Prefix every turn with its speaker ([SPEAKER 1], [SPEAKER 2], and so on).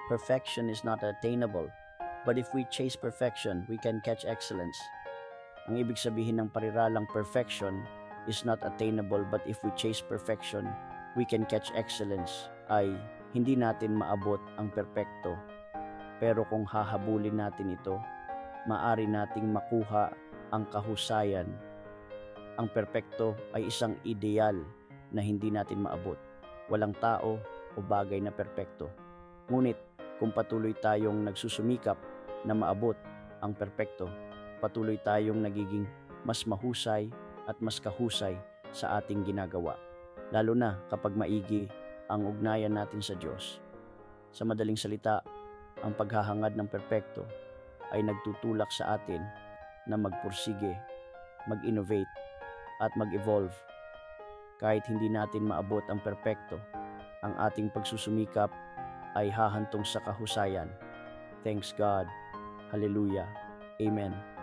[SPEAKER 1] Perfection is not attainable, but if we chase perfection, we can catch excellence. Ang ibig sabihin ng pariralang perfection is not attainable, but if we chase perfection, we can catch excellence ay hindi natin maabot ang perpekto. Pero kung hahabulin natin ito, maari nating makuha ang kahusayan. Ang perpekto ay isang ideal na hindi natin maabot. Walang tao o bagay na perpekto. Ngunit kung patuloy tayong nagsusumikap na maabot ang perpekto, patuloy tayong nagiging mas mahusay at mas kahusay sa ating ginagawa. Lalo na kapag maigi ang ugnayan natin sa Diyos. Sa madaling salita, ang paghahangad ng perpekto ay nagtutulak sa atin na magpursige, mag-innovate at mag-evolve. Kahit hindi natin maabot ang perpekto, ang ating pagsusumikap ay hahantong sa kahusayan. Thanks God. Hallelujah. Amen.